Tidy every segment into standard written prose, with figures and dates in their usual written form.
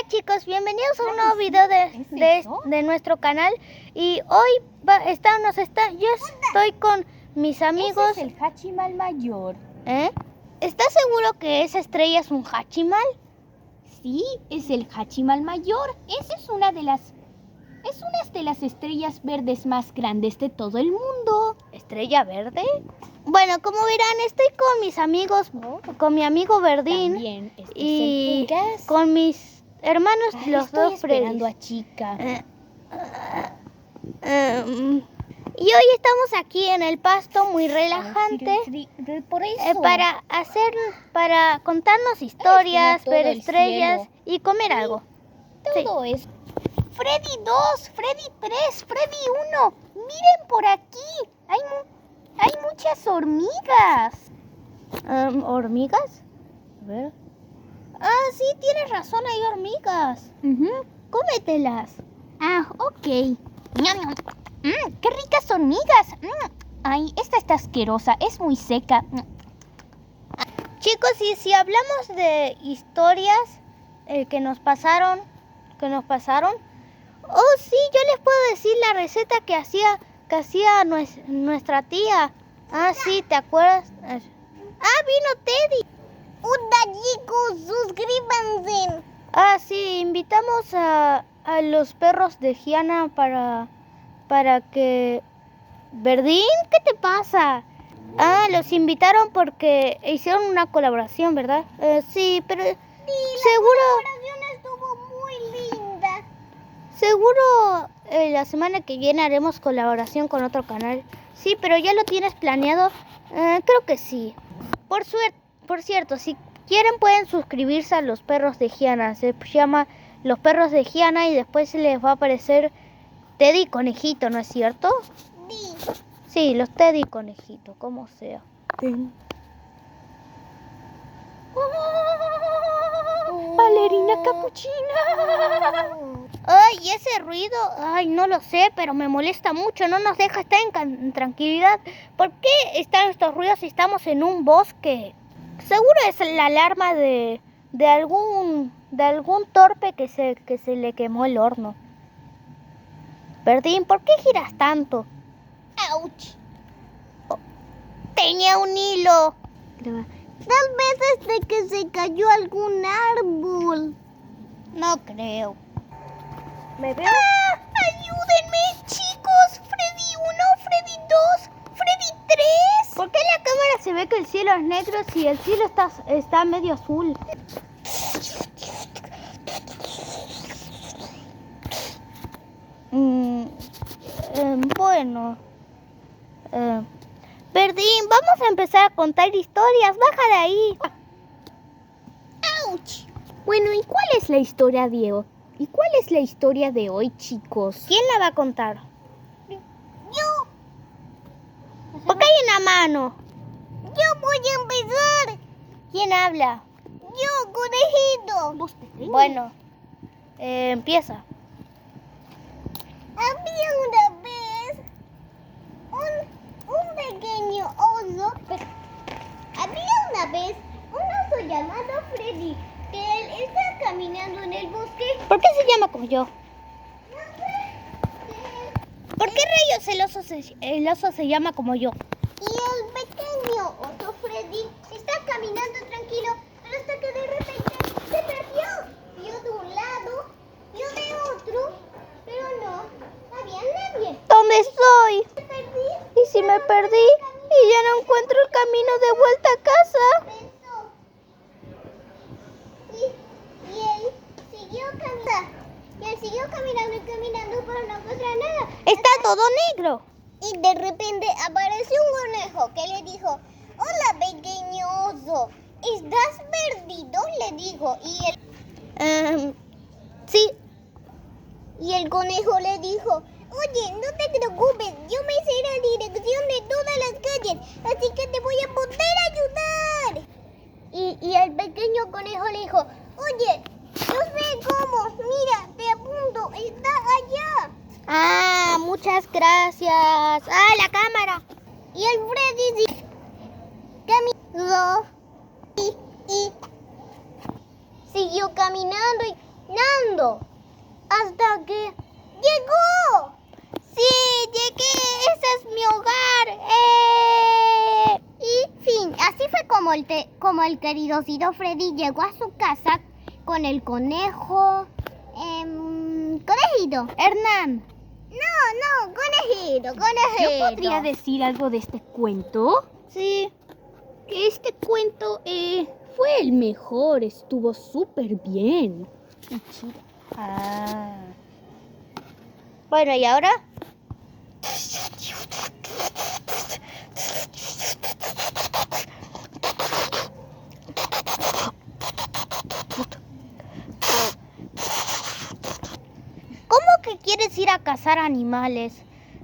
Chicos, bienvenidos a un nuevo video de nuestro canal. Y hoy yo estoy con mis amigos. Ese es el Hachimal mayor. ¿Estás seguro que esa estrella es un Hachimal? Sí, es el Hachimal mayor. Esa es una de las estrellas verdes más grandes de todo el mundo. ¿Estrella verde? Bueno, como verán, estoy con mis amigos, con mi amigo Verdín. También y con mis hermanos, los dos esperando a Chica. Y hoy estamos aquí en el pasto, muy relajante, Por eso. para contarnos historias, ver estrellas cielo. y comer algo. Todo es. Freddy 2, Freddy 3, Freddy 1. Miren por aquí. Hay muchas hormigas. ¿Hormigas? A ver. Ah, sí, tienes razón, hay hormigas. Cómetelas. Ah, ok. Ñam, ñam. ¡Qué ricas hormigas! Ay, esta está asquerosa, es muy seca. Chicos, y si hablamos de historias que nos pasaron. Oh, sí, yo les puedo decir la receta que hacía nuestra tía. Ah, sí, ¿te acuerdas? Ah, vino Teddy. ¡Hola, chicos! ¡Suscríbanse! Ah, sí, invitamos a los perros de Giana para que... ¿Verdín? ¿Qué te pasa? Ah, los invitaron porque hicieron una colaboración, ¿verdad? Sí, pero Sí, seguro... La colaboración estuvo muy linda. Seguro la semana que viene haremos colaboración con otro canal. Sí, pero ¿ya lo tienes planeado? Creo que sí. Por cierto, si quieren pueden suscribirse a los perros de Giana. Se llama Los Perros de Giana y después les va a aparecer Teddy Conejito, ¿no es cierto? Sí. Sí, los Teddy Conejito, como sea. Ballerina capuchina. Ay, ese ruido, ay, no lo sé, pero me molesta mucho, no nos deja estar en tranquilidad. ¿Por qué están estos ruidos si estamos en un bosque? Seguro es la alarma de algún torpe que se le quemó el horno. Verdín, ¿por qué giras tanto? ¡Auch! Tenía un hilo. Tal vez es de que se cayó algún árbol. No creo. ¿Me veo? ¡Ah! ¡Ayúdenme, chicos! ¡Freddy 1, Freddy 2, Freddy 3! ¿Por qué en la cámara se ve que el cielo es negro si el cielo está medio azul? Bueno. Verdín, vamos a empezar a contar historias. Baja de ahí. ¡Auch! Bueno, ¿y cuál es la historia de hoy? ¿Y cuál es la historia de hoy, chicos? ¿Quién la va a contar? Yo. ¿Por qué hay una mano? Yo voy a empezar. ¿Quién habla? Yo, conejito. ¿Vos pequeño? Bueno, empieza. Había una vez un pequeño oso. Había una vez un oso llamado Freddy, que él está caminando en el bosque. ¿Por qué se llama como yo? No sé. ¿Por qué rayos el oso se llama como yo? Y el pequeño oso Freddy está caminando tranquilo, pero hasta que de repente se perdió. Vio de un lado, vio de otro, pero no había nadie. ¿Dónde estoy? Se perdí. ¿Y si me perdí y ya no encuentro el camino de vuelta a casa? Pensó. Y él siguió caminando. Y él siguió caminando y caminando, pero no encontró nada. Está todo negro. Y de repente apareció un conejo que le dijo: hola, pequeño oso, ¿estás perdido? Le dijo. Sí. Y el conejo le dijo: oye, no te preocupes, yo me sé la dirección de todas las calles, así que te voy a poder ayudar. Y el pequeño conejo le dijo: oye, yo sé cómo, mira, te apunto, está allá. Ah, muchas gracias. Ah, la cámara. Y el Freddy caminó y siguió caminando y solo. Hasta que llegó. ¡Sí, llegué! ¡Ese es mi hogar! Y fin, así fue como el querido Ciro Freddy llegó a su casa con el conejo. Conejito. Hernán. No, conejito. ¿Yo podría decir algo de este cuento? Sí. Que este cuento fue el mejor, estuvo súper bien. Y chido. Bueno, ¿y ahora? ¿Cómo que quieres ir a cazar animales?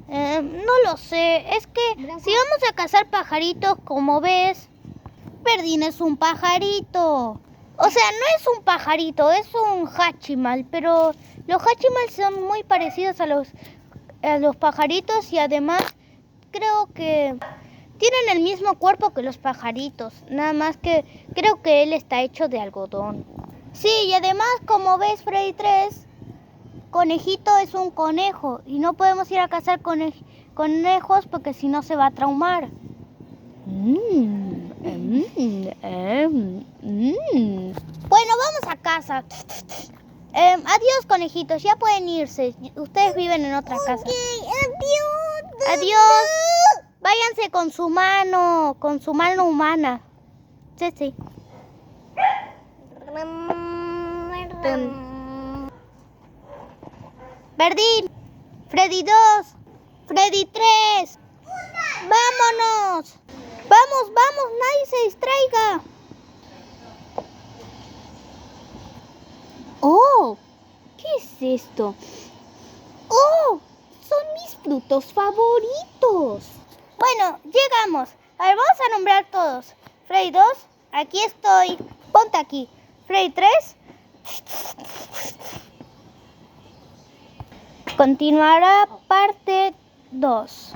No lo sé. Es que si vamos a cazar pajaritos, como ves, Verdín es un pajarito. O sea, no es un pajarito, es un hachimal, pero los hachimals son muy parecidos a los pajaritos y además creo que tienen el mismo cuerpo que los pajaritos, nada más que creo que él está hecho de algodón. Sí, y además, como ves, Freddy 3, Conejito es un conejo y no podemos ir a cazar conejos porque si no se va a traumar. Bueno, vamos a casa. Adiós, conejitos, ya pueden irse. Ustedes viven en otra casa. Adiós. Adiós. Váyanse con su mano humana. Sí. Verdín, Freddy 2, Freddy 3. ¡Vámonos! Vamos, nadie se distraiga. ¡Oh! ¿Qué es esto? ¡Oh! Son mis frutos favoritos. Bueno, llegamos. A ver, vamos a nombrar todos. Freddy 2, aquí estoy. Ponte aquí. Freddy 3. Continuará parte 2.